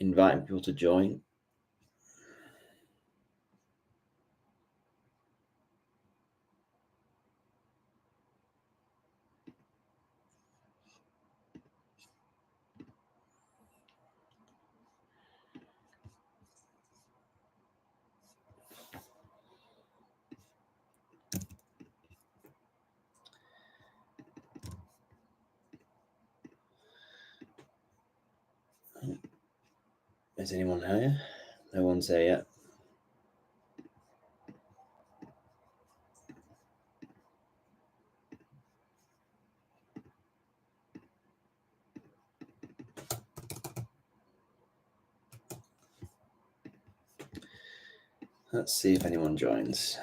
inviting people to join. Is anyone here? No one's here yet. Let's see if anyone joins.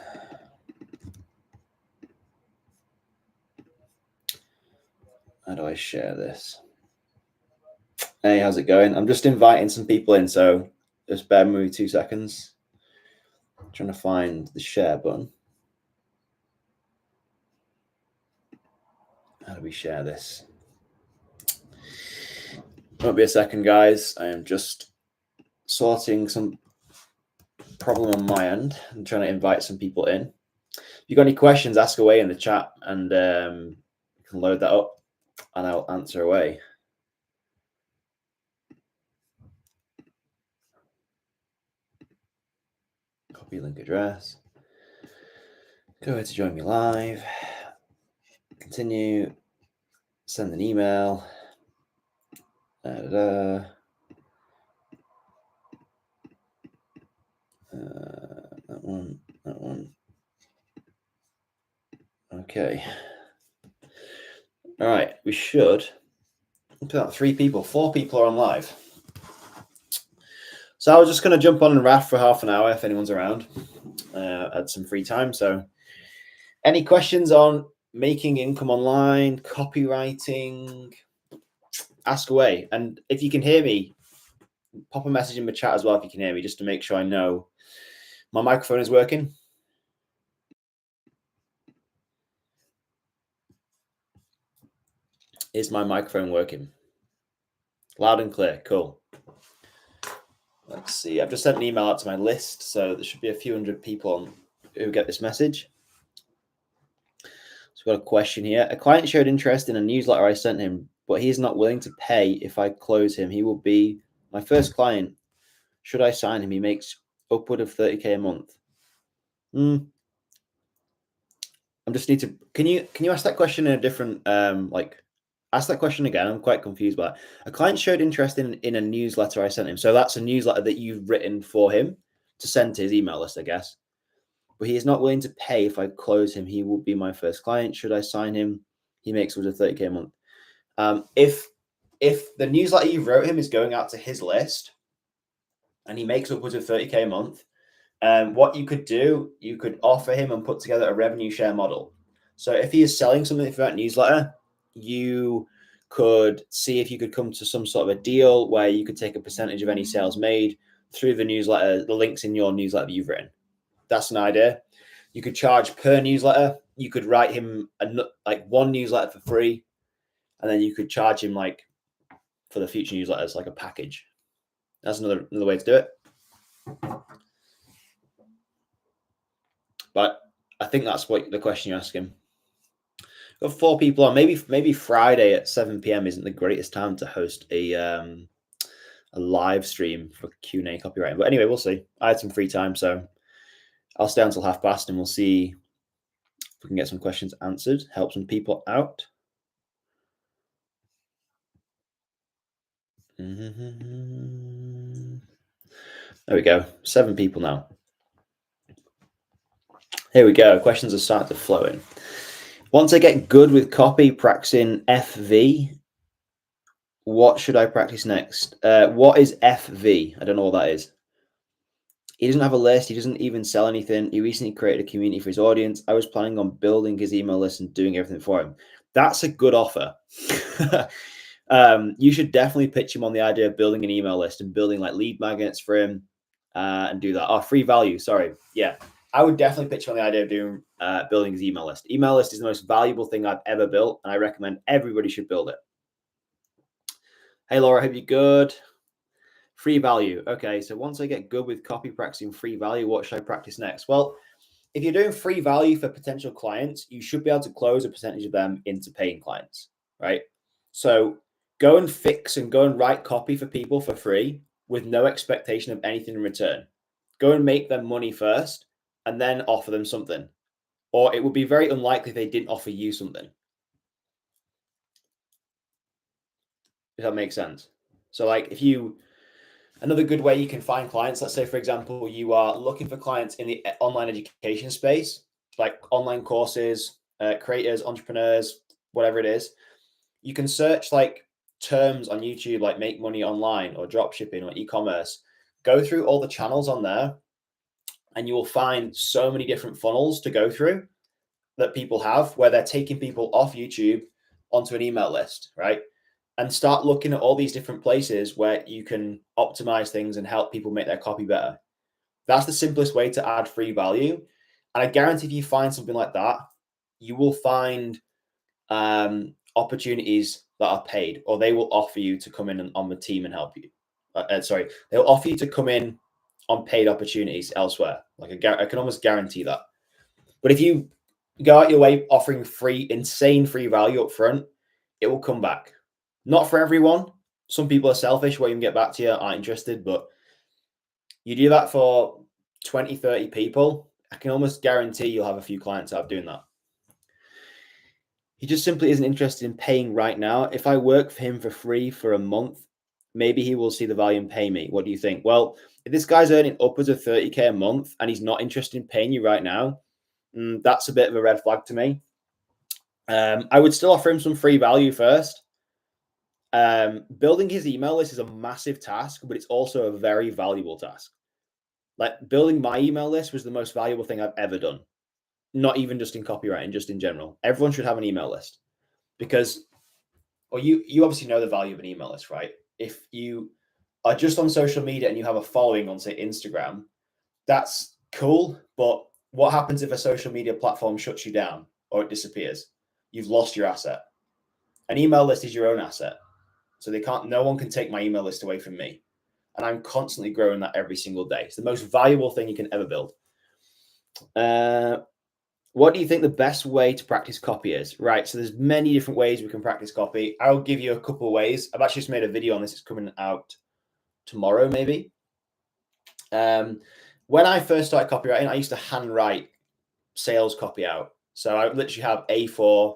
How do I share this? Hey, how's it going? I'm just inviting some people in, so just bear with me 2 seconds. I'm trying to find the share button. How do we share this? Won't be a second, guys. I am just sorting some problem on my end. I'm trying to invite some people in. If you got any questions, ask away in the chat, and you can load that up, and I'll answer away. Copy link address. Go ahead to join me live. Continue. Send an email. That one. Okay. All right, we should put out 4 people are on live. So I was just going to jump on and raff for half an hour if anyone's around. Had some free time. So any questions on making income online, copywriting, ask away. And if you can hear me, pop a message in the chat as well if you can hear me, just to make sure I know my microphone is working. Is my microphone working? Loud and clear. Cool. Let's see. I've just sent an email out to my list, so there should be a few hundred people who get this message. So we've got a question here. A client showed interest in a newsletter I sent him, but he is not willing to pay if I close him. He will be my first client. Should I sign him? He makes upward of 30K a month. I just need to. Can you ask that question in a different ask that question again? I'm quite confused by it. A client showed interest in a newsletter I sent him. So that's a newsletter that you've written for him to send to his email list, I guess. But he is not willing to pay if I close him. He will be my first client. Should I sign him? He makes upwards of 30K a month. If the newsletter you wrote him is going out to his list and he makes upwards of 30K a month, what you could do, you could offer him and put together a revenue share model. So if he is selling something for that newsletter, you could see if you could come to some sort of a deal where you could take a percentage of any sales made through the newsletter, the links in your newsletter that you've written. That's an idea. You could charge per newsletter. You could write him one newsletter for free, and then you could charge him for the future newsletters, like a package. That's another way to do it. But I think that's what the question you're asking. Got 4 people on. Maybe Friday at 7 p.m. isn't the greatest time to host a live stream for Q&A copywriting. But anyway, we'll see. I had some free time, so I'll stay until past, and we'll see if we can get some questions answered, help some people out. There we go. 7 people now. Here we go. Questions are starting to flow in. Once I get good with copy, practicing FV, what should I practice next? What is FV? I don't know what that is. He doesn't have a list. He doesn't even sell anything. He recently created a community for his audience. I was planning on building his email list and doing everything for him. That's a good offer. You should definitely pitch him on the idea of building an email list and building lead magnets for him and do that. Oh, free value. Sorry. Yeah. I would definitely pitch him on the idea of doing building his email list. Email list is the most valuable thing I've ever built, and I recommend everybody should build it. Hey, Laura, hope you're good. Free value. Okay, so once I get good with copy practicing free value, what should I practice next? Well, if you're doing free value for potential clients, you should be able to close a percentage of them into paying clients, right? So go and fix and go and write copy for people for free with no expectation of anything in return. Go and make them money first and then offer them something. Or it would be very unlikely they didn't offer you something. If that makes sense. So like if you, another good way you can find clients, let's say, for example, you are looking for clients in the online education space, like online courses, creators, entrepreneurs, whatever it is. You can search like terms on YouTube, like make money online or drop shipping or e-commerce. Go through all the channels on there and you will find so many different funnels to go through that people have where they're taking people off YouTube onto an email list, right? And start looking at all these different places where you can optimize things and help people make their copy better. That's the simplest way to add free value. And I guarantee if you find something like that, you will find opportunities that are paid, or they will offer you to come in on the team and help you. They'll offer you to come in on paid opportunities elsewhere. Like I can almost guarantee that. But if you go out your way offering insane free value up front, it will come back. Not for everyone. Some people are selfish, won't even get back to you, aren't interested. But you do that for 20, 30 people, I can almost guarantee you'll have a few clients out doing that. He just simply isn't interested in paying right now. If I work for him for free for a month, maybe he will see the value and pay me. What do you think? Well, if this guy's earning upwards of 30K a month and he's not interested in paying you right now, that's a bit of a red flag to me. I would still offer him some free value first. Building his email list is a massive task, but it's also a very valuable task. Like building my email list was the most valuable thing I've ever done. Not even just in copywriting, just in general. Everyone should have an email list because, or you obviously know the value of an email list, right? If you are just on social media and you have a following on, say, Instagram, that's cool. But what happens if a social media platform shuts you down or it disappears? You've lost your asset. An email list is your own asset. So no one can take my email list away from me. And I'm constantly growing that every single day. It's the most valuable thing you can ever build. What do you think the best way to practice copy is? Right. So there's many different ways we can practice copy. I'll give you a couple of ways. I've actually just made a video on this. It's coming out tomorrow, maybe. When I first started copywriting, I used to handwrite sales copy out. So I literally have A4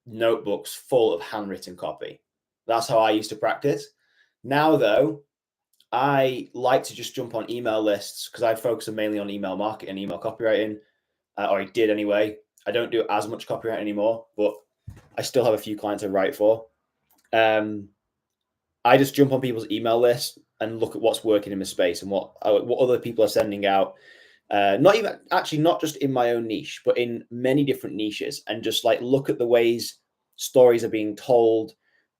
notebooks full of handwritten copy. That's how I used to practice. Now, though, I like to just jump on email lists because I focus mainly on email marketing and email copywriting, or I did anyway. I don't do as much copywriting anymore, but I still have a few clients I write for. I just jump on people's email lists and look at what's working in the space and what other people are sending out. Not just in my own niche, but in many different niches, and just like look at the ways stories are being told,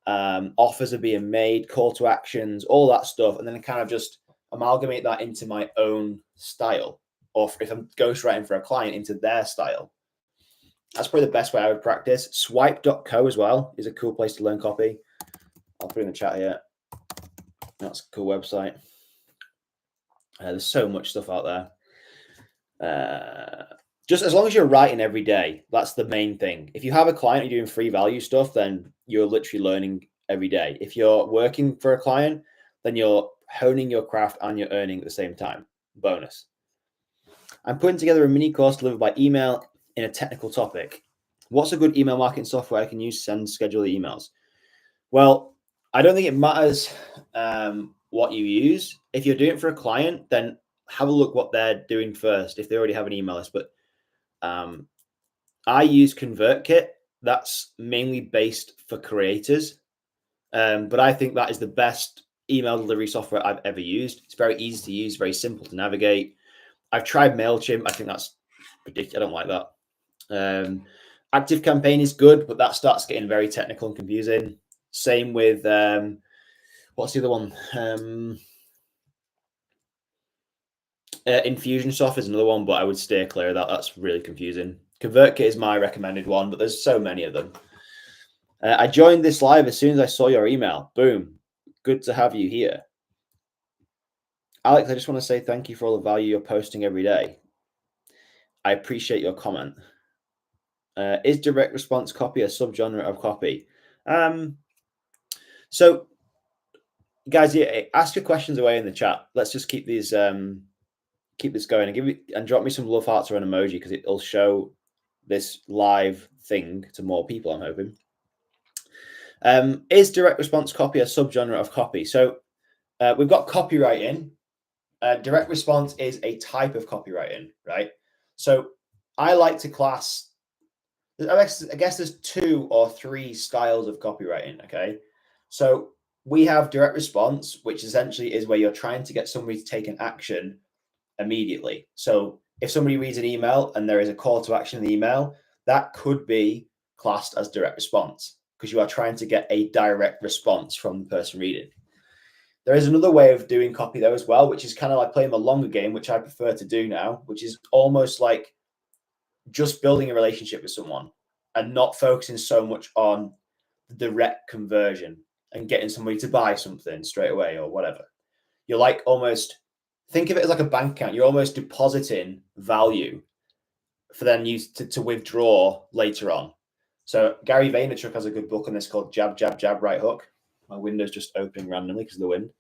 offers are being made, call to actions, all that stuff, and then kind of just amalgamate that into my own style, or if I'm ghostwriting for a client, into their style. That's probably the best way I would practice. Swipe.co as well is a cool place to learn copy. I'll put it in the chat here. That's a cool website. There's so much stuff out there. Just as long as you're writing every day, that's the main thing. If you have a client, you're doing free value stuff, then you're literally learning every day. If you're working for a client, then you're honing your craft and you're earning at the same time. Bonus. I'm putting together a mini course delivered by email in a technical topic. What's a good email marketing software I can use to send schedule the emails? Well, I don't think it matters what you use. If you're doing it for a client, then have a look what they're doing first, if they already have an email list. But I use ConvertKit. That's mainly based for creators. But I think that is the best email delivery software I've ever used. It's very easy to use, very simple to navigate. I've tried MailChimp. I think that's ridiculous. I don't like that. ActiveCampaign is good, but that starts getting very technical and confusing. Same with, what's the other one? Infusionsoft is another one, but I would steer clear of that. That's really confusing. ConvertKit is my recommended one, but there's so many of them. I joined this live as soon as I saw your email. Boom. Good to have you here. Alex, I just want to say thank you for all the value you're posting every day. I appreciate your comment. Is direct response copy a subgenre of copy? So, guys, yeah, ask your questions away in the chat. Let's just keep these keep this going, and drop me some love hearts or an emoji, because it'll show this live thing to more people, I'm hoping. Is direct response copy a subgenre of copy? So we've got copywriting. Direct response is a type of copywriting, right? So I like to class, I guess there's 2 or 3 styles of copywriting, okay? So we have direct response, which essentially is where you're trying to get somebody to take an action immediately. So if somebody reads an email and there is a call to action in the email, that could be classed as direct response, because you are trying to get a direct response from the person reading. There is another way of doing copy though as well, which is kind of like playing the longer game, which I prefer to do now, which is almost like just building a relationship with someone and not focusing so much on the direct conversion and getting somebody to buy something straight away or whatever. You're like, almost think of it as like a bank account. You're almost depositing value for then you to withdraw later on. So Gary Vaynerchuk has a good book on this called Jab, Jab, Jab, Right Hook. My window's just opening randomly because of the wind.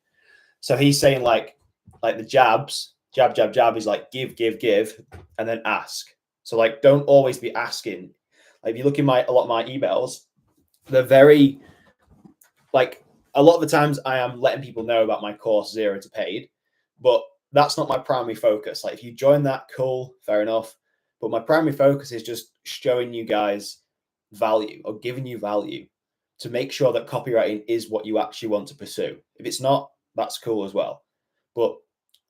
So he's saying like the jabs, jab, jab, jab is like give, give, give, and then ask. So like, don't always be asking. Like if you look in a lot of my emails, they're very like, a lot of the times I am letting people know about my course 0 to paid, but that's not my primary focus. Like if you join that, cool, fair enough. But my primary focus is just showing you guys value or giving you value to make sure that copywriting is what you actually want to pursue. If it's not, that's cool as well. But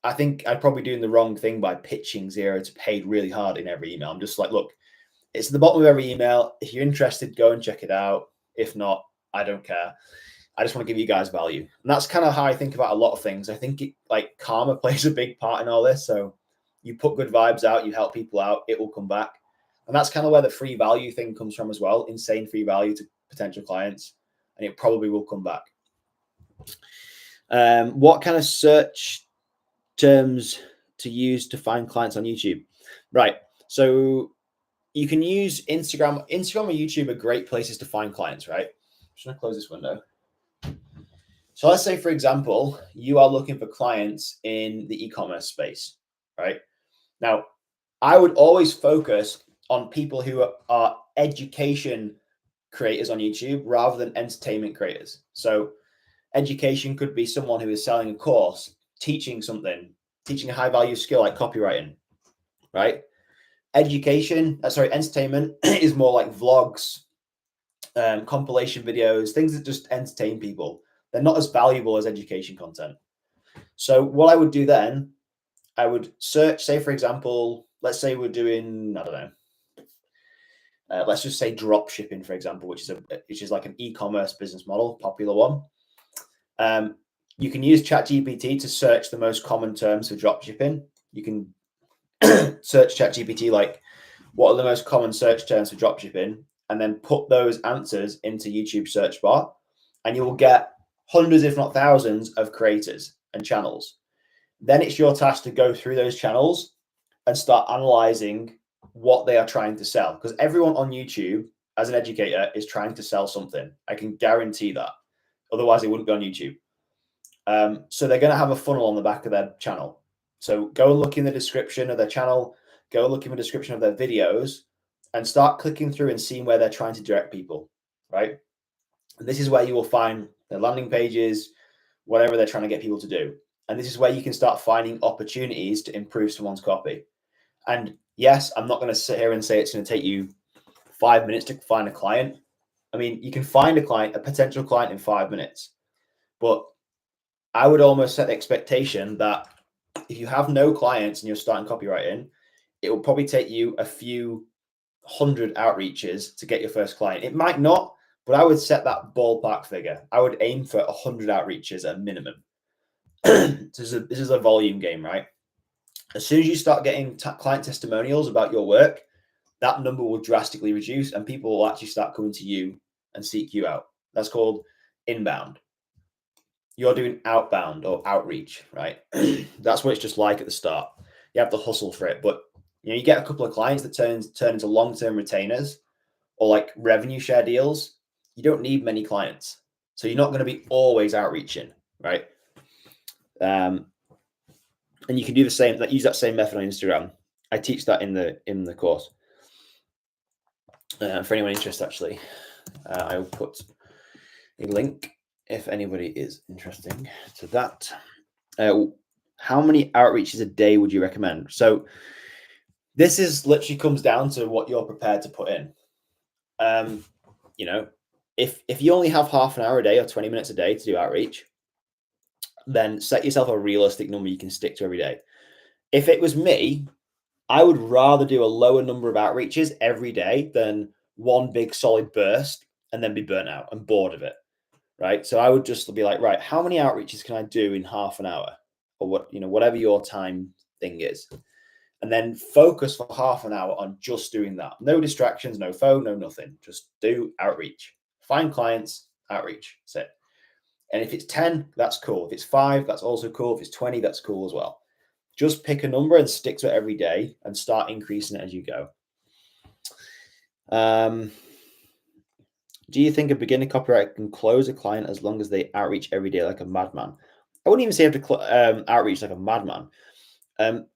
I think I'd probably doing the wrong thing by pitching 0 to paid really hard in every email. I'm just like, look, it's at the bottom of every email. If you're interested, go and check it out. If not, I don't care. I just want to give you guys value. And that's kind of how I think about a lot of things. I think like karma plays a big part in all this. So you put good vibes out, you help people out, it will come back. And that's kind of where the free value thing comes from as well. Insane free value to potential clients. And it probably will come back. What kind of search terms to use to find clients on YouTube? Right. So you can use Instagram. Instagram or YouTube are great places to find clients, right? I'm just going to close this window. So let's say, for example, you are looking for clients in the e-commerce space, right? Now, I would always focus on people who are education creators on YouTube rather than entertainment creators. So education could be someone who is selling a course, teaching something, teaching a high value skill like copywriting, right? Entertainment is more like vlogs, compilation videos, things that just entertain people. They're not as valuable as education content. So what I would do then, I would search, say, for example, let's say we're doing, I don't know, let's just say drop shipping, for example, which is like an e-commerce business model, popular one. You can use ChatGPT to search the most common terms for drop shipping. You can search ChatGPT like, what are the most common search terms for drop shipping, and then put those answers into YouTube search bar, and you will get hundreds, if not thousands, of creators and channels. Then it's your task to go through those channels and start analyzing what they are trying to sell. Because everyone on YouTube, as an educator, is trying to sell something. I can guarantee that. Otherwise, they wouldn't be on YouTube. So they're going to have a funnel on the back of their channel. So go and look in the description of their channel, go and look in the description of their videos, and start clicking through and seeing where they're trying to direct people, right? And this is where you will find their landing pages, whatever they're trying to get people to do. And this is where you can start finding opportunities to improve someone's copy. And yes, I'm not going to sit here and say it's going to take you 5 minutes to find a client. I mean, you can find a potential client in 5 minutes, but I would almost set the expectation that if you have no clients and you're starting copywriting, it will probably take you a few hundred outreaches to get your first client. It might not, but I would set that ballpark figure. I would aim for 100 outreaches at minimum. This is a volume game, right? As soon as you start getting client testimonials about your work, that number will drastically reduce and people will actually start coming to you and seek you out. That's called inbound. you're doing outbound or outreach, right? That's what it's just like at the start. You have to hustle for it, but you get a couple of clients that turn into long-term retainers or like revenue share deals. You don't need many clients, so you're not going to be always outreaching, right? And you can do the same. Use that same method on Instagram. I teach that in the course. For anyone interested, actually, I will put a link if anybody is interested to that. How many outreaches a day would you recommend? So this is literally comes down to what you're prepared to put in. If you only have half an hour a day or 20 minutes a day to do outreach, then set yourself a realistic number you can stick to every day. If it was me, I would rather do a lower number of outreaches every day than one big solid burst and then be burnt out and bored of it, right? So I would just be like, right, how many outreaches can I do in half an hour, or whatever your time thing is, and then focus for half an hour on just doing that. No distractions, no phone, no nothing. Just do outreach. Find clients, outreach. That's it. And if it's 10, that's cool. If it's 5, that's also cool. If it's 20, that's cool as well. Just pick a number and stick to it every day and start increasing it as you go. Do you think a beginner copywriter can close a client as long as they outreach every day like a madman? I wouldn't even say you have to outreach like a madman.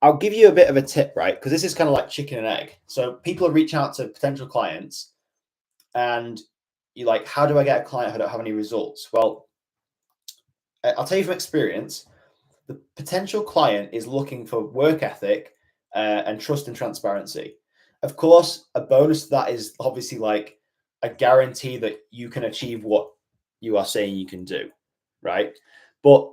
I'll give you a bit of a tip, right? Because this is kind of like chicken and egg. So people reach out to potential clients and you're like, how do I get a client if I don't have any results? Well, I'll tell you from experience, the potential client is looking for work ethic and trust and transparency. Of course, a bonus to that is obviously like a guarantee that you can achieve what you are saying you can do, right? But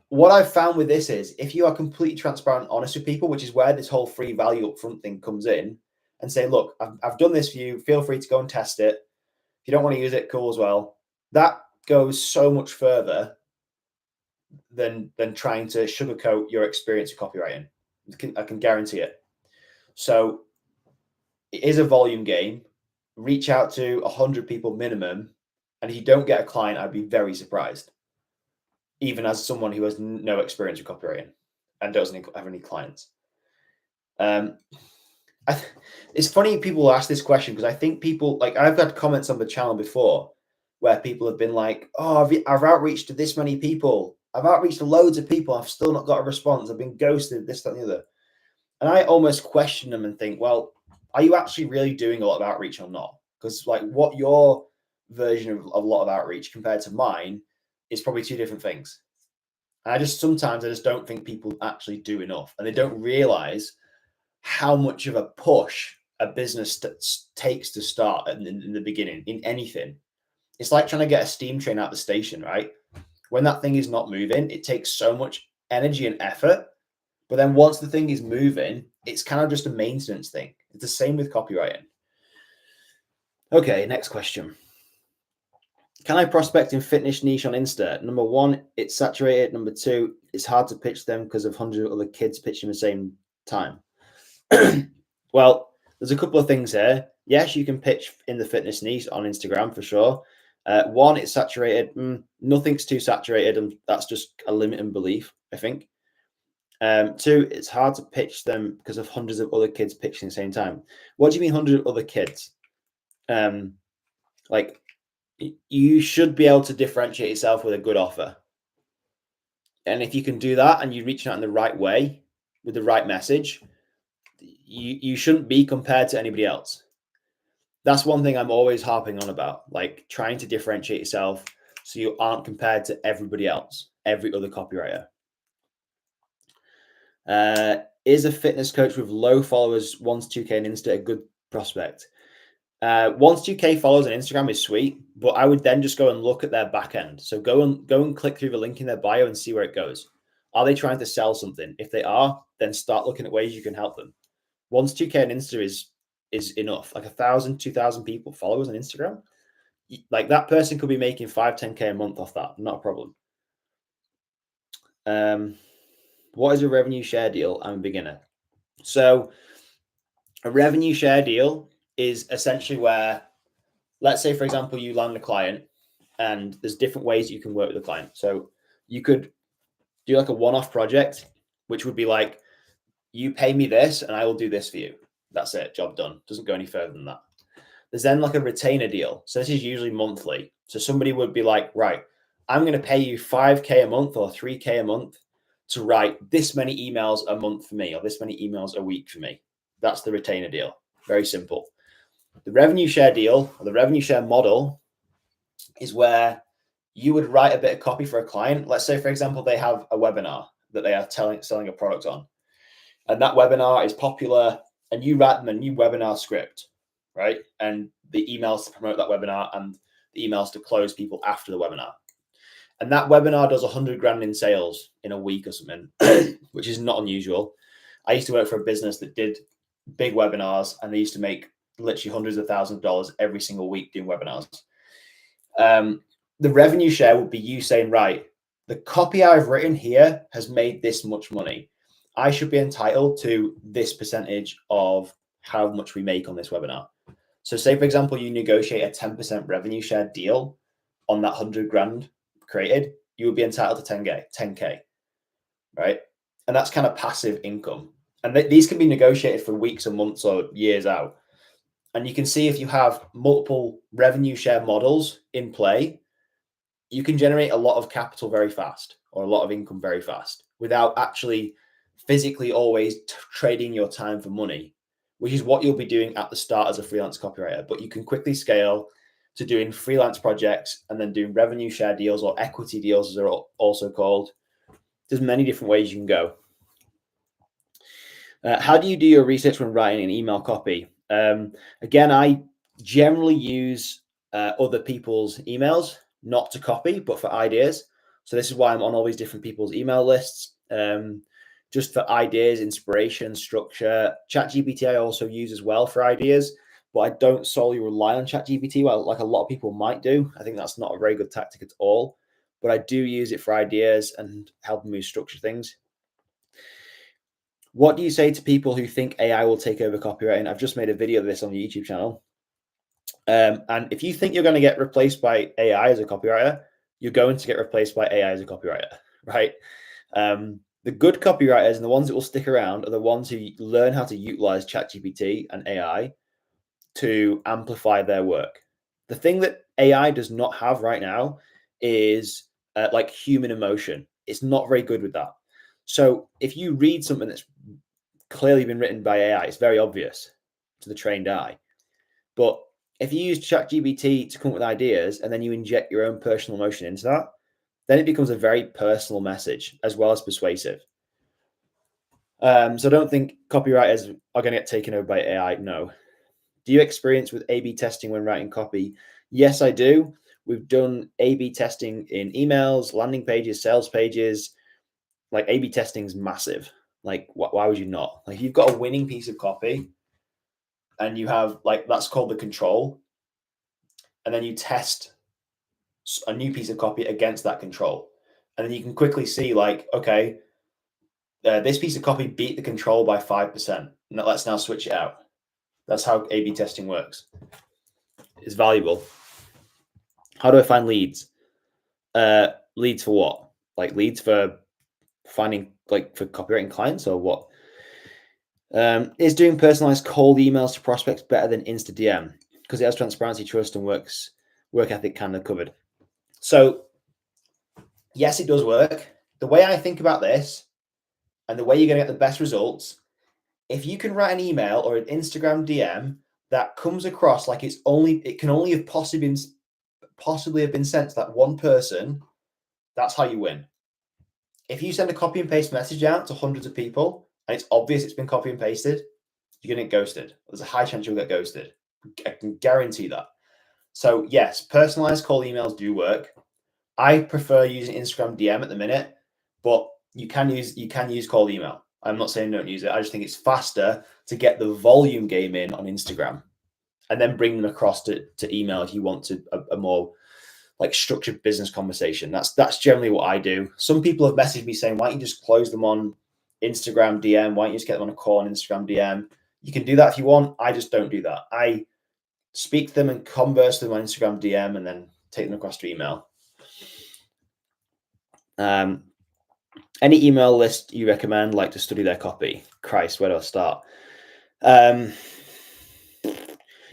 what I've found with this is if you are completely transparent, honest with people, which is where this whole free value upfront thing comes in, and say, look, I've done this for you. Feel free to go and test it. If you don't want to use it, cool as well. That goes so much further than trying to sugarcoat your experience of copywriting. I can guarantee it. So it is a volume game. Reach out to 100 people minimum. And if you don't get a client, I'd be very surprised. Even as someone who has no experience with copywriting and doesn't have any clients. It's funny people ask this question because I think people, like I've had comments on the channel before where people have been like, oh, I've outreached to this many people. I've outreached to loads of people. I've still not got a response. I've been ghosted, this, that, and the other. And I almost question them and think, well, are you actually really doing a lot of outreach or not? Because like what your version of a lot of outreach compared to mine is probably two different things. And sometimes I just don't think people actually do enough, and they don't realize how much of a push a business takes to start in the beginning in anything. It's like trying to get a steam train out the station, right? When that thing is not moving, it takes so much energy and effort. But then once the thing is moving, it's kind of just a maintenance thing. It's the same with copywriting. Okay, next question. Can I prospect in fitness niche on Insta? Number one, it's saturated. Number two, it's hard to pitch them because of hundreds of other kids pitching at the same time. Well, there's a couple of things here. Yes, you can pitch in the fitness niche on Instagram for sure. One, it's saturated. Nothing's too saturated, and that's just a limiting belief, I think. Two, it's hard to pitch them because of hundreds of other kids pitching at the same time. What do you mean hundreds of other kids? Like you should be able to differentiate yourself with a good offer. And if you can do that and you reach out in the right way with the right message, you shouldn't be compared to anybody else. That's one thing I'm always harping on about, like trying to differentiate yourself so you aren't compared to everybody else, every other copywriter. Is a fitness coach with low followers, 1 to 2K on Insta, a good prospect? 1 to 2K followers on Instagram is sweet, but I would then just go and look at their back end. So go and click through the link in their bio and see where it goes. Are they trying to sell something? If they are, then start looking at ways you can help them. 1 to 2K on Insta is enough. Like 1,000, 2,000 people followers on Instagram. Like that person could be making 5, 10K a month off that. Not a problem. What is a revenue share deal? I'm a beginner. So a revenue share deal is essentially where, let's say, for example, you land a client and there's different ways you can work with a client. So you could do like a one-off project, which would be like, you pay me this and I will do this for you. That's it, job done. Doesn't go any further than that. There's then like a retainer deal. So this is usually monthly. So somebody would be like, right, I'm going to pay you 5K a month or 3K a month to write this many emails a month for me, or this many emails a week for me. That's the retainer deal. Very simple. The revenue share deal, or the revenue share model, is where you would write a bit of copy for a client. Let's say, for example, they have a webinar that they are selling a product on, and that webinar is popular, and you write them a new webinar script, right? And the emails to promote that webinar and the emails to close people after the webinar. And that webinar does 100 grand in sales in a week or something, which is not unusual. I used to work for a business that did big webinars, and they used to make literally hundreds of thousands of dollars every single week doing webinars. The revenue share would be you saying, right, the copy I've written here has made this much money. I should be entitled to this percentage of how much we make on this webinar. So say, for example, you negotiate a 10% revenue share deal on that 100 grand created, you would be entitled to 10K, right? And that's kind of passive income. And these can be negotiated for weeks or months or years out. And you can see if you have multiple revenue share models in play, you can generate a lot of capital very fast, or a lot of income very fast, without actually physically always trading your time for money, which is what you'll be doing at the start as a freelance copywriter. But you can quickly scale to doing freelance projects and then doing revenue share deals, or equity deals as they're also called. There's many different ways you can go. How do you do your research when writing an email copy? Again, I generally use other people's emails, not to copy, but for ideas. So this is why I'm on all these different people's email lists, just for ideas, inspiration, structure. ChatGPT I also use as well for ideas, but I don't solely rely on ChatGPT, well, like a lot of people might do. I think that's not a very good tactic at all, but I do use it for ideas and helping me structure things. What do you say to people who think AI will take over copywriting? I've just made a video of this on the YouTube channel. And if you think you're going to get replaced by AI as a copywriter, you're going to get replaced by AI as a copywriter, right? The good copywriters and the ones that will stick around are the ones who learn how to utilize ChatGPT and AI to amplify their work. The thing that AI does not have right now is like human emotion. It's not very good with that. So if you read something that's clearly been written by AI, it's very obvious to the trained eye. But if you use ChatGPT to come up with ideas and then you inject your own personal emotion into that, then it becomes a very personal message as well as persuasive. So I don't think copywriters are going to get taken over by AI. No. Do you experience with A/B testing when writing copy? Yes, I do. We've done A/B testing in emails, landing pages, sales pages. Like A/B testing is massive. Like, why would you not? Like, you've got a winning piece of copy and you have, like, that's called the control. And then you test a new piece of copy against that control. And then you can quickly see, like, okay, this piece of copy beat the control by 5%. Now let's now switch it out. That's how A/B testing works. It's valuable. How do I find leads? Leads for what? Like leads for finding, like, for copywriting clients, or what? Is doing personalized cold emails to prospects better than Insta DM? Because it has transparency, trust, and work ethic kind of covered. So yes, it does work. The way I think about this, and the way you're going to get the best results, if you can write an email or an Instagram DM that comes across like it can only have possibly have been sent to that one person, that's how you win. If you send a copy and paste message out to hundreds of people and it's obvious it's been copy and pasted, you're going to get ghosted. There's a high chance you'll get ghosted. I can guarantee that. So yes, personalized cold emails do work. I prefer using Instagram DM at the minute, but you can use cold email. I'm not saying don't use it. I just think it's faster to get the volume game in on Instagram and then bring them across to email if you want to a more like structured business conversation. That's generally what I do. Some people have messaged me saying, why don't you just close them on Instagram DM? Why don't you just get them on a call on Instagram DM? You can do that if you want. I just don't do that. I speak to them and converse with them on Instagram DM, and then take them across to email. Any email list you recommend, like to study their copy? Christ, where do I start?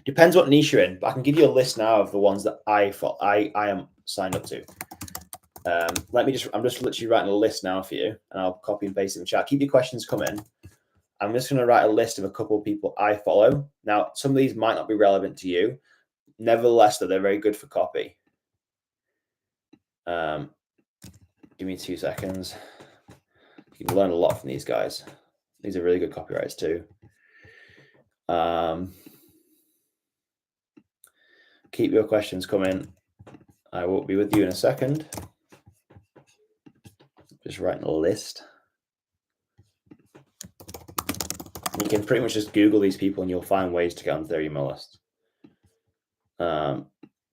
Depends what niche you're in, but I can give you a list now of the ones that I am signed up to. I'm just literally writing a list now for you, and I'll copy and paste it in the chat. Keep your questions coming. I'm just going to write a list of a couple of people I follow. Now, some of these might not be relevant to you. Nevertheless, though, they're very good for copy. Give me 2 seconds. You can learn a lot from these guys. These are really good copywriters too. Keep your questions coming. I will be with you in a second. Just writing a list. You can pretty much just Google these people and you'll find ways to get onto their email list.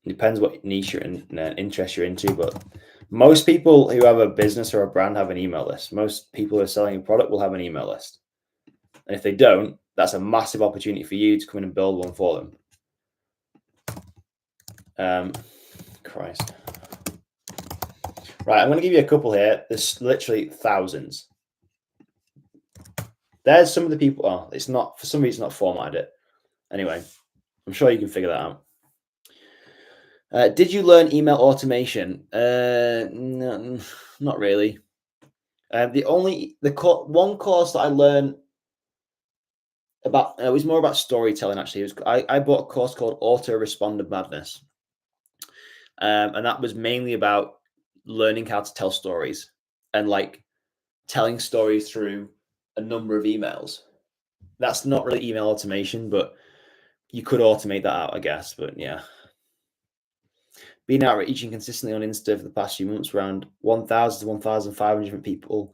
Depends what niche you're in, interest you're into, but most people who have a business or a brand have an email list. Most people who are selling a product will have an email list. And if they don't, that's a massive opportunity for you to come in and build one for them. Christ. Right, I'm going to give you a couple here. There's literally thousands. There's some of the people. Oh, it's not, for some reason, not formatted it. Anyway, I'm sure you can figure that out. Did you learn email automation? No, not really. One course that I learned about, it was more about storytelling actually. I bought a course called Autoresponder Madness. And that was mainly about learning how to tell stories and like telling stories through a number of emails. That's not really email automation, but you could automate that out, I guess. But yeah. Been outreaching consistently on Insta for the past few months, around 1,000 to 1,500 different people,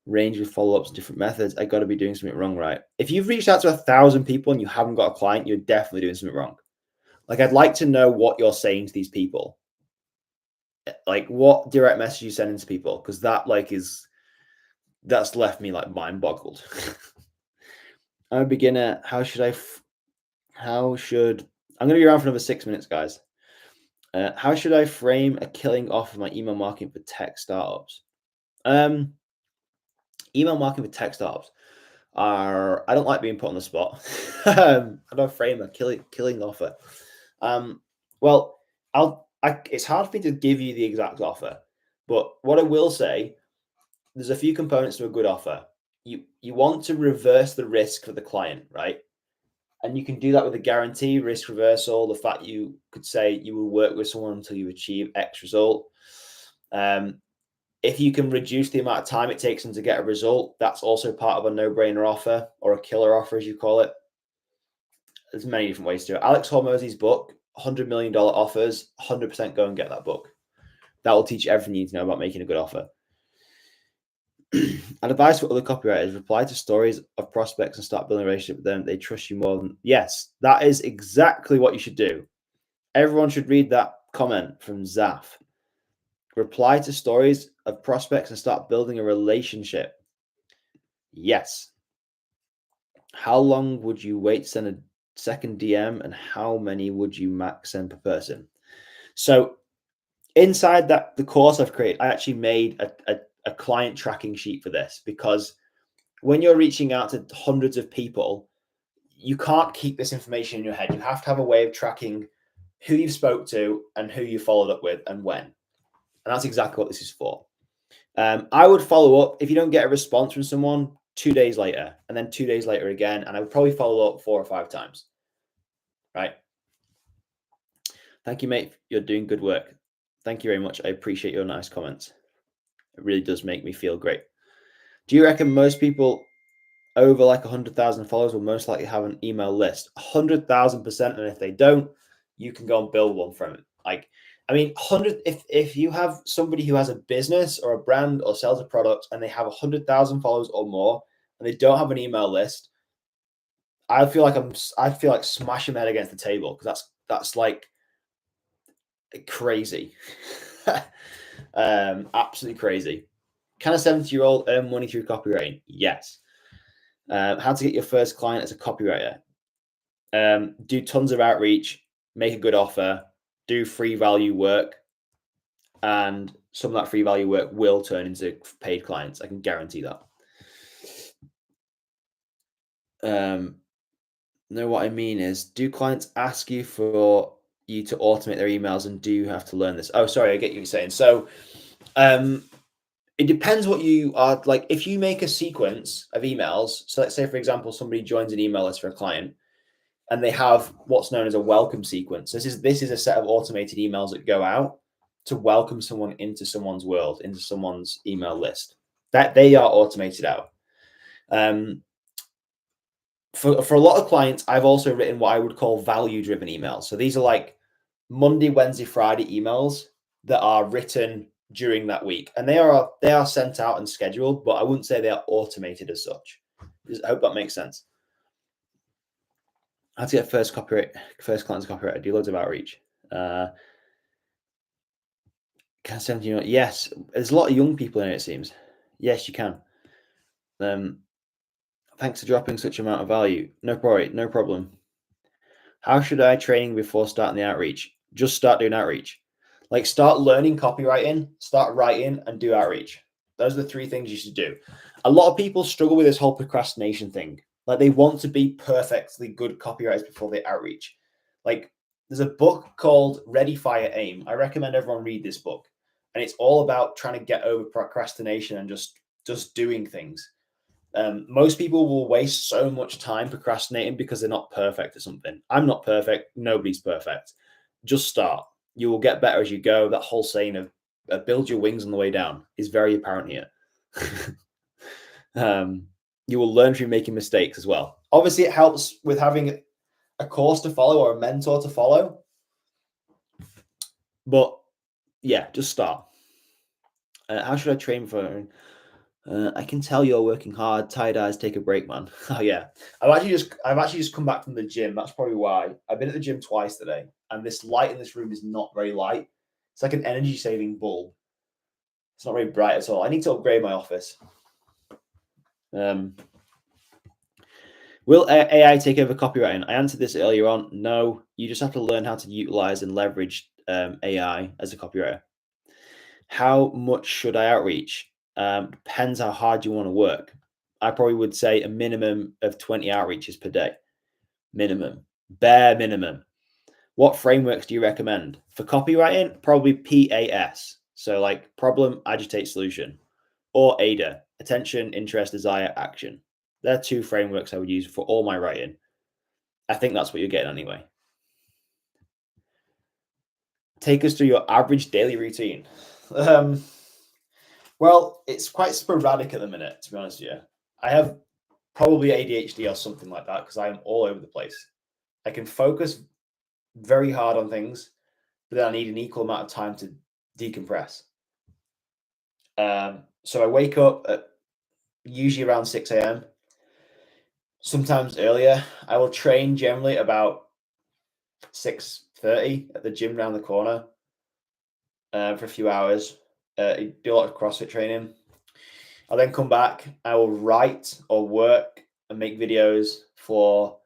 range with follow-ups, different methods. I got to be doing something wrong, right? If you've reached out to 1,000 people and you haven't got a client, you're definitely doing something wrong. Like, I'd like to know what you're saying to these people. Like, what direct message you sending to people, because that's left me like mind boggled. I'm a beginner. I'm going to be around for another 6 minutes, guys. How should I frame a killing off of my email marketing for tech startups? Email marketing for tech startups I don't like being put on the spot. How do I frame a killing offer? Well, it's hard for me to give you the exact offer, but what I will say, there's a few components to a good offer. You want to reverse the risk for the client, right? And you can do that with a guarantee, risk reversal, the fact you could say you will work with someone until you achieve X result. If you can reduce the amount of time it takes them to get a result, that's also part of a no-brainer offer, or a killer offer, as you call it. There's many different ways to do it. Alex Hormozy's book, $100 million offers, 100% go and get that book. That will teach you everything you need to know about making a good offer. And advice for other copywriters: reply to stories of prospects and start building a relationship with them. They trust you more than... Yes, that is exactly what you should do. Everyone should read that comment from Zaf. Reply to stories of prospects and start building a relationship. Yes. How long would you wait to send a second DM, and how many would you max send per person? So inside the course I've created, I actually made a client tracking sheet for this, because when you're reaching out to hundreds of people, you can't keep this information in your head. You have to have a way of tracking who you've spoke to and who you followed up with and when. And that's exactly what this is for. I would follow up if you don't get a response from someone 2 days later, and then 2 days later again, and I would probably follow up 4 or 5 times. Right? Thank you, mate. You're doing good work. Thank you very much. I appreciate your nice comments. It really does make me feel great. Do you reckon most people over like 100,000 followers will most likely have an email list? 100,000%. And if they don't, you can go and build one from it. Like, I mean, if you have somebody who has a business or a brand or sells a product and they have 100,000 followers or more and they don't have an email list, I feel like smashing my head against the table, because that's like crazy. Absolutely crazy. Can a 70-year-old earn money through copywriting? Yes. How to get your first client as a copywriter? Do tons of outreach, make a good offer, do free value work, and some of that free value work will turn into paid clients. I can guarantee that. No, what I mean is, do clients ask you for you to automate their emails, and do you have to learn this? Oh, sorry, I get what you're saying. So, it depends what you are like. If you make a sequence of emails, so let's say, for example, somebody joins an email list for a client, and they have what's known as a welcome sequence. This is a set of automated emails that go out to welcome someone into someone's world, into someone's email list. That they are automated out. For a lot of clients, I've also written what I would call value-driven emails. So these are like Monday, Wednesday, Friday emails that are written during that week, and they are sent out and scheduled, but I wouldn't say they are automated as such. I hope that makes sense. How to get first client to copyright? Do loads of outreach. Can I send you? Yes, there's a lot of young people in it. It seems. Yes, you can. Thanks for dropping such amount of value. No problem. How should I train before starting the outreach? Just start doing outreach. Like, start learning copywriting, start writing, and do outreach. Those are the three things you should do. A lot of people struggle with this whole procrastination thing. Like, they want to be perfectly good copywriters before they outreach. Like, there's a book called Ready, Fire, Aim. I recommend everyone read this book. And it's all about trying to get over procrastination and just doing things. Most people will waste so much time procrastinating because they're not perfect at something. I'm not perfect. Nobody's perfect. Just start. You will get better as you go. That whole saying of build your wings on the way down is very apparent here. You will learn through making mistakes as well. Obviously, it helps with having a course to follow or a mentor to follow. But yeah, just start. How should I train for? I can tell you're working hard. Tired eyes, take a break, man. Oh yeah, I've actually just come back from the gym. That's probably why. I've been at the gym twice today, and this light in this room is not very light. It's like an energy saving bulb. It's not very bright at all. I need to upgrade my office. Will AI take over copywriting? I answered this earlier on. No, you just have to learn how to utilize and leverage AI as a copywriter. How much should I outreach? Depends how hard you want to work. I probably would say a minimum of 20 outreaches per day. Minimum. Bare minimum. What frameworks do you recommend? For copywriting, probably PAS. So like problem, agitate, solution. Or ADA, attention, interest, desire, action. They're two frameworks I would use for all my writing. I think that's what you're getting anyway. Take us through your average daily routine. Well, it's quite sporadic at the minute, to be honest with you. I have probably ADHD or something like that because I am all over the place. I can focus very hard on things, but then I need an equal amount of time to decompress. So I wake up at usually around 6 a.m. Sometimes earlier. I will train generally about 6:30 at the gym around the corner for a few hours. Do a lot of CrossFit training. I'll then come back. I will write or work and make videos for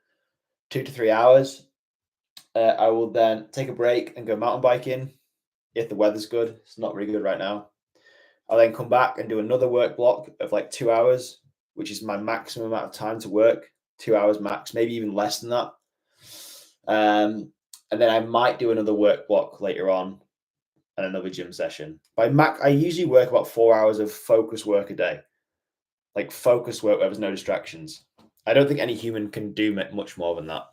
2 to 3 hours. I will then take a break and go mountain biking if the weather's good. It's not really good right now. I'll then come back and do another work block of like 2 hours, which is my maximum amount of time to work. 2 hours max, maybe even less than that. And then I might do another work block later on and another gym session. I usually work about 4 hours of focus work a day, like focus work where there's no distractions. I don't think any human can do much more than that.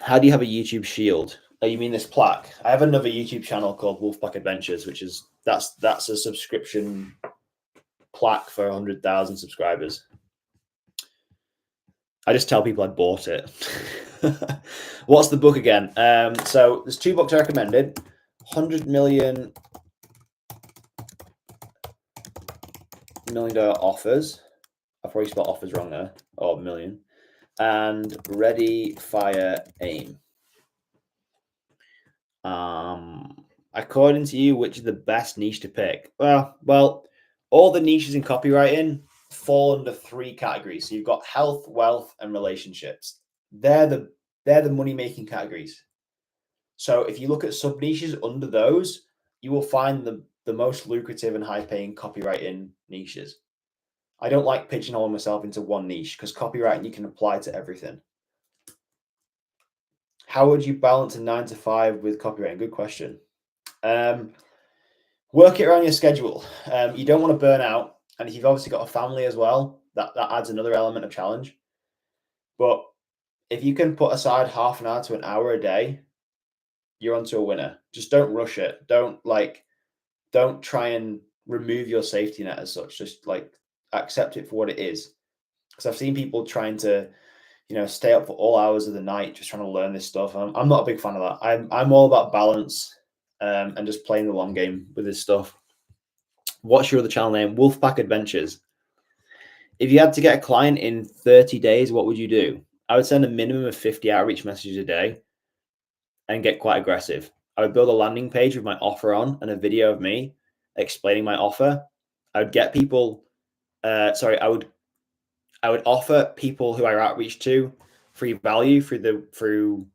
How do you have a YouTube shield? Oh, you mean this plaque? I have another YouTube channel called Wolfpack Adventures, which is that's a subscription plaque for 100,000 subscribers. I just tell people I bought it. What's the book again? So there's 2 books I recommended. 100 million dollar offers. I probably spelled offers wrong there. Or million. And Ready, Fire, Aim. According to you, which is the best niche to pick? Well, all the niches in copywriting fall under 3 categories. So you've got health, wealth, and relationships. They're the money-making categories. So if you look at sub niches under those, you will find the most lucrative and high paying copywriting niches. I don't like pigeonholing myself into one niche because copywriting you can apply to everything. How would you balance a 9 to 5 with copywriting? Good question. Work it around your schedule. You don't want to burn out. And if you've obviously got a family as well, that adds another element of challenge. But if you can put aside half an hour to an hour a day, you're onto a winner. Just don't rush it. Don't try and remove your safety net as such. Just accept it for what it is. Because I've seen people trying to, stay up for all hours of the night just trying to learn this stuff. I'm not a big fan of that. I'm all about balance and just playing the long game with this stuff. What's your other channel name? Wolfpack Adventures. If you had to get a client in 30 days, what would you do? I would send a minimum of 50 outreach messages a day and get quite aggressive. I would build a landing page with my offer on and a video of me explaining my offer. I would get people, I would offer people who I outreach to free value through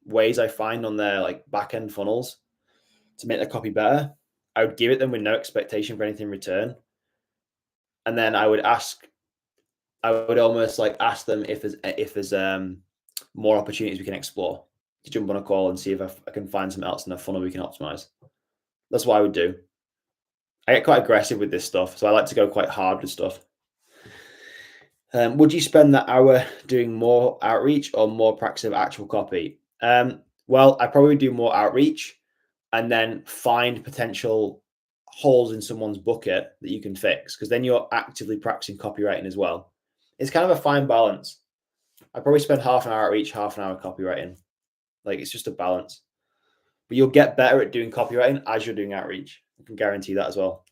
ways I find on their back end funnels to make their copy better. I would give it them with no expectation for anything in return. And then I would almost ask them if there's more opportunities we can explore, to jump on a call and see if I can find something else in the funnel we can optimize. That's what I would do. I get quite aggressive with this stuff, so I like to go quite hard with stuff. Would you spend that hour doing more outreach or more practice of actual copy? Well, I probably do more outreach and then find potential holes in someone's bucket that you can fix, because then you're actively practicing copywriting as well. It's kind of a fine balance. I probably spend half an hour outreach, half an hour copywriting. It's just a balance. But you'll get better at doing copywriting as you're doing outreach. I can guarantee that as well.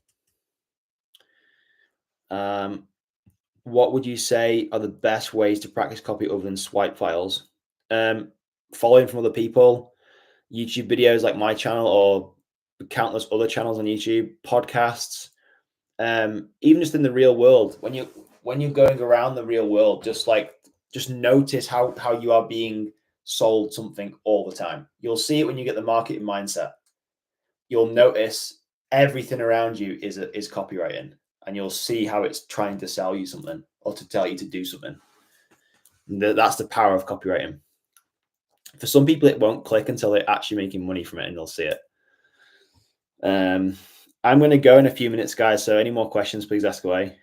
What would you say are the best ways to practice copy other than swipe files? Following from other people, YouTube videos like my channel or countless other channels on YouTube, podcasts, even just in the real world. When you're going around the real world, just notice how you are being sold something all the time. You'll see it when you get the marketing mindset. You'll notice everything around you is copywriting, and you'll see how it's trying to sell you something or to tell you to do something. That's the power of copywriting. For some people, it won't click until they're actually making money from it, and they'll see it. I'm going to go in a few minutes, guys. So any more questions, please ask away.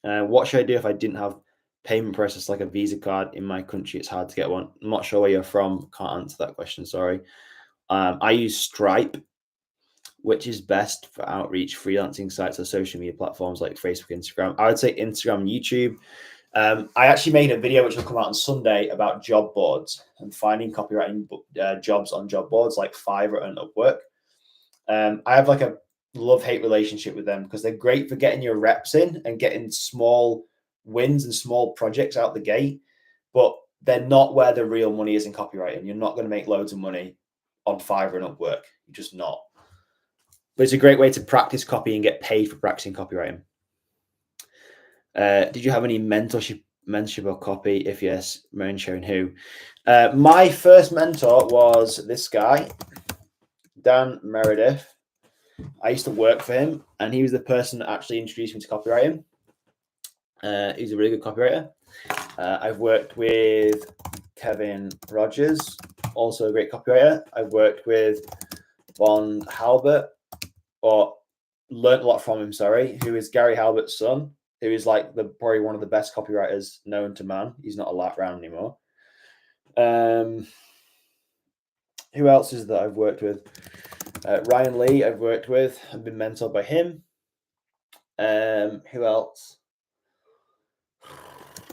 What should I do if I didn't have payment process like a Visa card in my country? It's hard to get one. I'm not sure where you're from. Can't answer that question. Sorry. I use Stripe, which is best for outreach, freelancing sites, or social media platforms like Facebook, Instagram. I would say Instagram and YouTube. I actually made a video which will come out on Sunday about job boards and finding copywriting jobs on job boards like Fiverr and Upwork. I have a love-hate relationship with them because they're great for getting your reps in and getting small wins and small projects out the gate, but they're not where the real money is in copywriting. You're not going to make loads of money on Fiverr and Upwork. You're just not. But it's a great way to practice copy and get paid for practicing copywriting. Did you have any mentorship or copy? If yes, mind sharing who? My first mentor was this guy, Dan Meredith. I used to work for him, and he was the person that actually introduced me to copywriting. He's a really good copywriter. I've worked with Kevin Rogers, also a great copywriter. I've worked with Von Halbert, or learned a lot from him, who is Gary Halbert's son, who is probably one of the best copywriters known to man. He's not around anymore. Who else is that I've worked with? Ryan Lee, I've worked with. I've been mentored by him. Who else?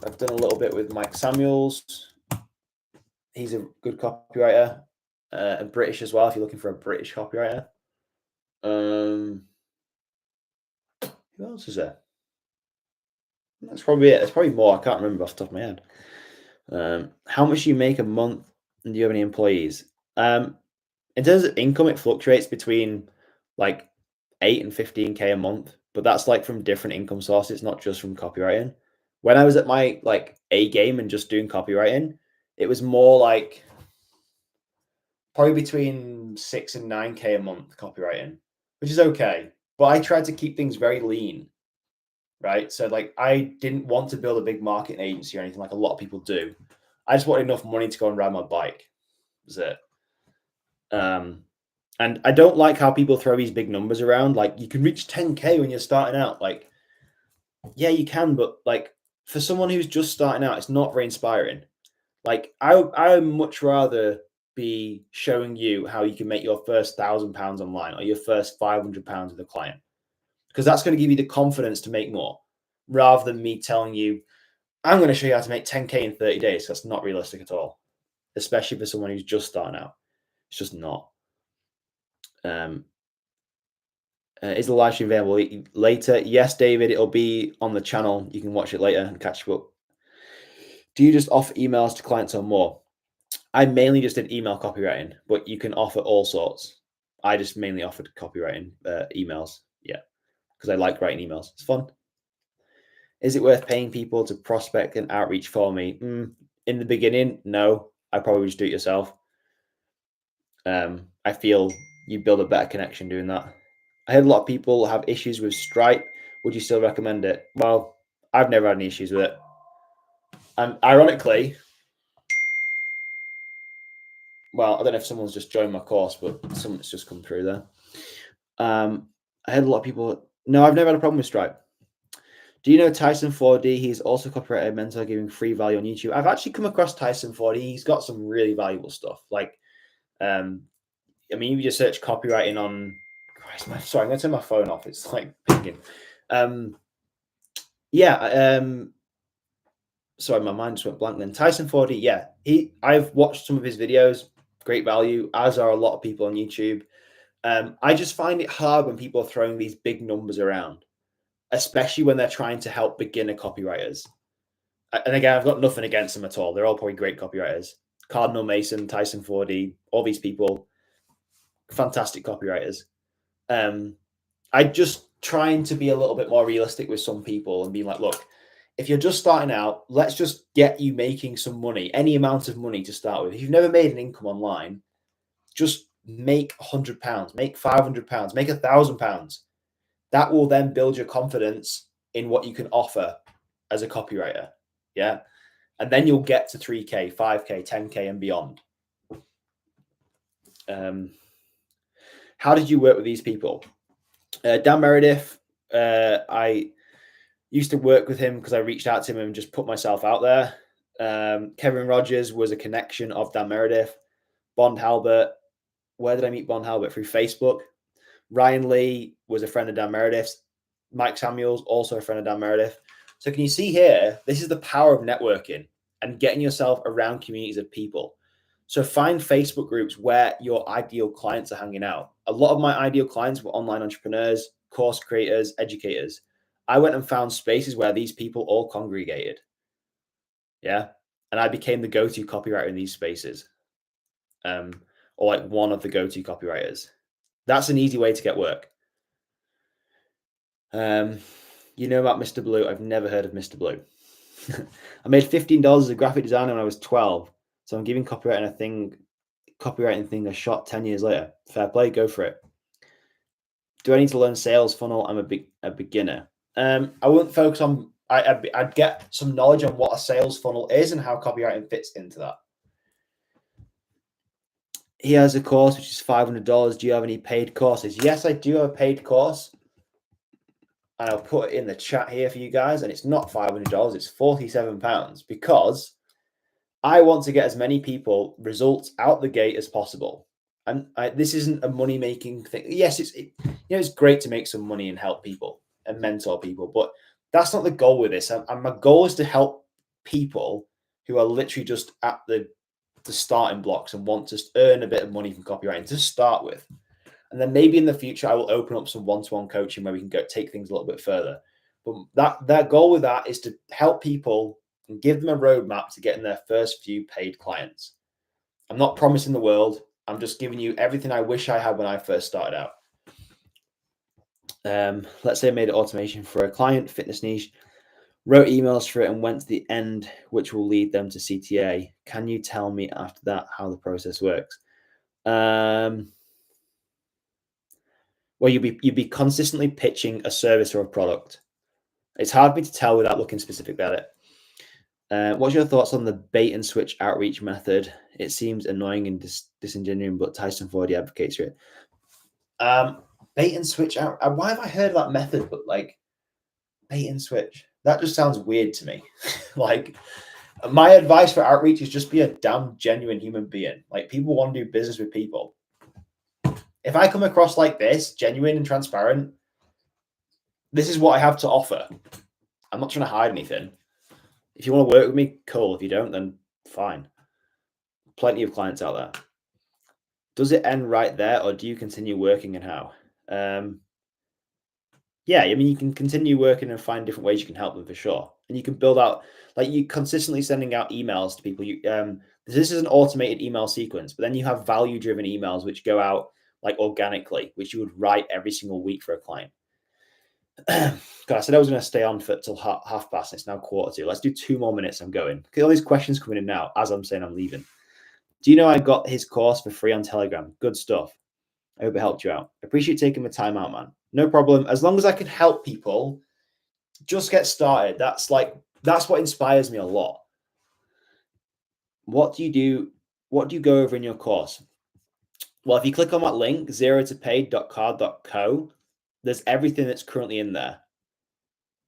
I've done a little bit with Mike Samuels. He's a good copywriter. And British as well, if you're looking for a British copywriter. Who else is there? That's probably it. There's probably more. I can't remember off the top of my head. How much do you make a month, and do you have any employees? In terms of income, it fluctuates between 8 and 15K a month, but that's from different income sources, not just from copywriting. When I was at my A game and just doing copywriting, it was more probably between 6 and 9K a month copywriting, which is okay. But I tried to keep things very lean, right? So like I didn't want to build a big marketing agency or anything like a lot of people do. I just wanted enough money to go and ride my bike. Was it? And I don't like how people throw these big numbers around. Like you can reach 10K when you're starting out. Like, yeah, you can, but like for someone who's just starting out, it's not very inspiring. Like I would much rather be showing you how you can make your first £1,000 online or your first £500 with a client, because that's going to give you the confidence to make more, rather than me telling you I'm going to show you how to make 10K in 30 days. That's not realistic at all, especially for someone who's just starting out. It's just not. Is the live stream available later? Yes, David, it'll be on the channel. You can watch it later and catch up. Do you just offer emails to clients or more? I mainly just did email copywriting, but you can offer all sorts. I just mainly offered copywriting emails. Yeah, because I like writing emails. It's fun. Is it worth paying people to prospect and outreach for me? In the beginning, no. I probably just do it yourself. I feel you build a better connection doing that. I heard a lot of people have issues with Stripe. Would you still recommend it? Well, I've never had any issues with it. And ironically, well, I don't know if someone's just joined my course, but someone's just come through there. I heard a lot of people. No, I've never had a problem with Stripe. Do you know Tyson 4D? He's also a copywriter mentor giving free value on YouTube. I've actually come across Tyson 4D. He's got some really valuable stuff. Like, I mean, you just search copywriting on. Christ, sorry, I'm going to turn my phone off. It's like pinging. Sorry, my mind just went blank then. Tyson 4D, yeah. I've watched some of his videos, great value, as are a lot of people on YouTube. I just find it hard when people are throwing these big numbers around, especially when they're trying to help beginner copywriters. And again, I've got nothing against them at all. They're all probably great copywriters. Cardinal Mason, Tyson 4D, all these people, fantastic copywriters. I just trying to be a little bit more realistic with some people and being like, look, if you're just starting out, let's just get you making some money, any amount of money to start with. If you've never made an income online, just make £100, make £500, make £1,000. That will then build your confidence in what you can offer as a copywriter. Yeah. And then you'll get to 3K, 5K, 10K and beyond. How did you work with these people? Dan Meredith, I used to work with him because I reached out to him and just put myself out there. Kevin Rogers was a connection of Dan Meredith. Bond Halbert, where did I meet Bond Halbert? Through Facebook. Ryan Lee was a friend of Dan Meredith's. Mike Samuels, also a friend of Dan Meredith. So can you see here, this is the power of networking and getting yourself around communities of people. So find Facebook groups where your ideal clients are hanging out. A lot of my ideal clients were online entrepreneurs, course creators, educators. I went and found spaces where these people all congregated. Yeah. And I became the go-to copywriter in these spaces. Or like one of the go-to copywriters. That's an easy way to get work. You know about Mr. Blue? I've never heard of Mr. Blue. I made $15 as a graphic designer when I was 12. So I'm giving copywriting thing a shot 10 years later. Fair play, go for it. Do I need to learn sales funnel? I'm a beginner. I wouldn't focus on. I'd get some knowledge on what a sales funnel is and how copywriting fits into that. He has a course which is $500. Do you have any paid courses? Yes, I do have a paid course. And I'll put it in the chat here for you guys. And it's not $500, it's £47 because I want to get as many people results out the gate as possible. And this isn't a money-making thing. Yes, it's great to make some money and help people and mentor people, but that's not the goal with this. And my goal is to help people who are literally just at the starting blocks and want to earn a bit of money from copywriting to start with. And then maybe in the future, I will open up some one-to-one coaching where we can go take things a little bit further. But that goal with that is to help people and give them a roadmap to getting their first few paid clients. I'm not promising the world. I'm just giving you everything I wish I had when I first started out. Let's say I made an automation for a client, fitness niche, wrote emails for it and went to the end, which will lead them to CTA. Can you tell me after that how the process works? Well, you'd be consistently pitching a service or a product. It's hard for me to tell without looking specifically at it. What's your thoughts on the bait and switch outreach method? It seems annoying and disingenuous, but Tyson Ford advocates for it. Bait and switch out. Why have I heard of that method? But like bait and switch, that just sounds weird to me. Like, my advice for outreach is just be a damn genuine human being. Like, people want to do business with people. If I come across like this, genuine and transparent, this is what I have to offer. I'm not trying to hide anything. If you want to work with me, cool. If you don't, then fine. Plenty of clients out there. Does it end right there, or do you continue working, and how? Yeah, I mean, you can continue working and find different ways you can help them for sure. And you can build out, like, you consistently sending out emails to people. This is an automated email sequence, but then you have value-driven emails which go out like organically, which you would write every single week for a client. God, I said I was going to stay on for till half past. It's now 1:45. Let's do 2 more minutes. I'm going. All these questions coming in now as I'm saying I'm leaving. Do you know I got his course for free on Telegram? Good stuff. I hope it helped you out. Appreciate taking the time out, man. No problem. As long as I can help people, just get started. That's what inspires me a lot. What do you do? What do you go over in your course? Well, if you click on that link, zerotopaid.card.co, there's everything that's currently in there.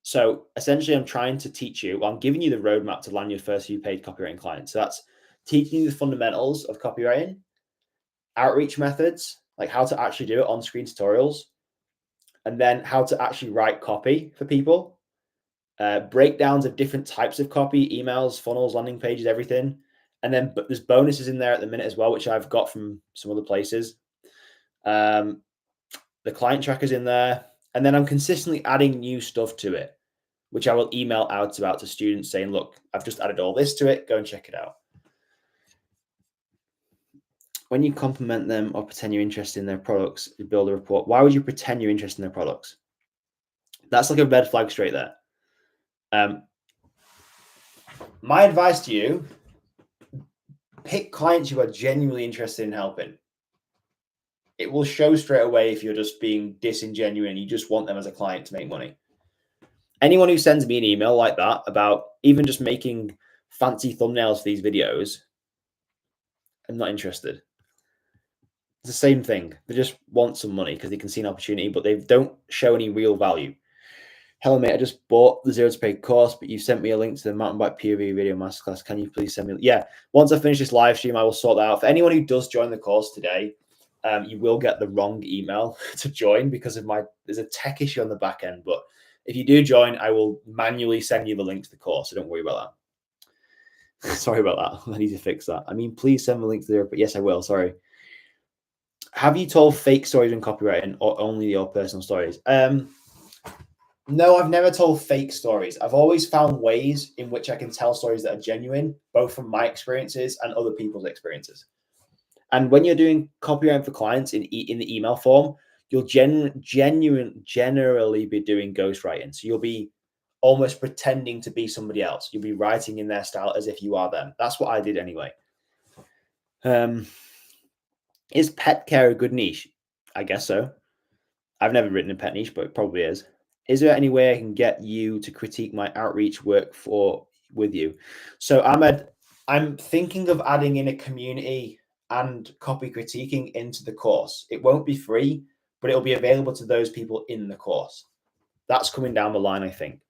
So essentially, I'm trying to teach you, I'm giving you the roadmap to land your first few paid copywriting clients. So that's teaching you the fundamentals of copywriting, outreach methods, like how to actually do it, on-screen tutorials, and then how to actually write copy for people, breakdowns of different types of copy, emails, funnels, landing pages, everything. And then there's bonuses in there at the minute as well, which I've got from some other places. The client tracker's in there. And then I'm consistently adding new stuff to it, which I will email out to students saying, look, I've just added all this to it. Go and check it out. When you compliment them or pretend you're interested in their products, you build a report. Why would you pretend you're interested in their products? That's like a red flag straight there. My advice to you, pick clients you are genuinely interested in helping. It will show straight away if you're just being disingenuous and you just want them as a client to make money. Anyone who sends me an email like that about even just making fancy thumbnails for these videos, I'm not interested. It's the same thing. They just want some money because they can see an opportunity, but they don't show any real value. Hello, mate. I just bought the Zero to Paid course, but you sent me a link to the mountain bike POV video masterclass. Can you please send me? Yeah. Once I finish this live stream, I will sort that out. For anyone who does join the course today, you will get the wrong email to join because of there's a tech issue on the back end. But if you do join, I will manually send you the link to the course. So don't worry about that. Sorry about that. I need to fix that. I mean, please send the link to there. But yes, I will. Sorry. Have you told fake stories in copywriting or only your personal stories? No, I've never told fake stories. I've always found ways in which I can tell stories that are genuine, both from my experiences and other people's experiences. And when you're doing copywriting for clients in the email form, you'll generally be doing ghostwriting. So you'll be almost pretending to be somebody else. You'll be writing in their style as if you are them. That's what I did anyway. Is pet care a good niche? I guess so. I've never written a pet niche, but it probably is. Is there any way I can get you to critique my outreach work with you? So Ahmed, I'm thinking of adding in a community and copy critiquing into the course. It won't be free, but it'll be available to those people in the course. That's coming down the line, I think.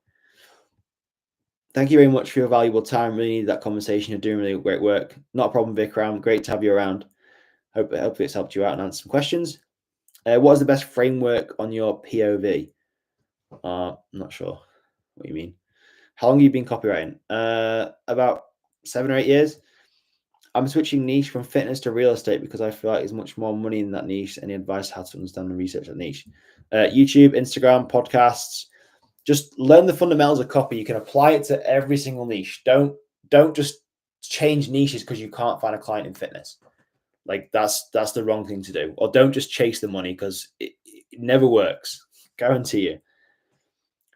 Thank you very much for your valuable time. Really need that conversation. You're doing really great work. Not a problem, Vikram. Great to have you around. Hopefully it's helped you out and answered some questions. What is the best framework on your POV? I'm not sure what you mean. How long have you been copywriting? About 7 or 8 years. I'm switching niche from fitness to real estate because I feel like there's much more money in that niche. Any advice how to understand and research that niche? YouTube, Instagram, podcasts. Just learn the fundamentals of copy. You can apply it to every single niche. Don't just change niches because you can't find a client in fitness. Like that's the wrong thing to do. Or don't just chase the money because it never works. Guarantee you.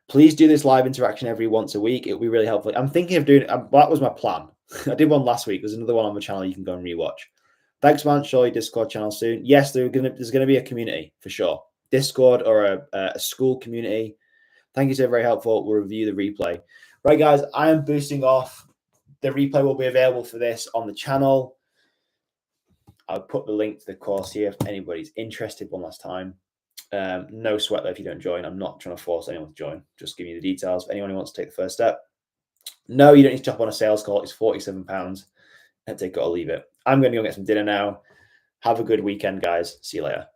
Please do this live interaction every once a week. It'll be really helpful. I'm thinking of doing that was my plan. I did one last week. There's another one on the channel you can go and rewatch. Thanks, man. Show your Discord channel soon. Yes, there's gonna be a community for sure. Discord or a school community. Thank you, so very helpful. We'll review the replay. Right, guys, I am boosting off. The replay will be available for this on the channel. I'll put the link to the course here if anybody's interested one last time. No sweat though if you don't join. I'm not trying to force anyone to join. Just giving you the details for anyone who wants to take the first step. No, you don't need to jump on a sales call. It's £47 and take it or leave it. I'm going to go get some dinner now. Have a good weekend, guys. See you later.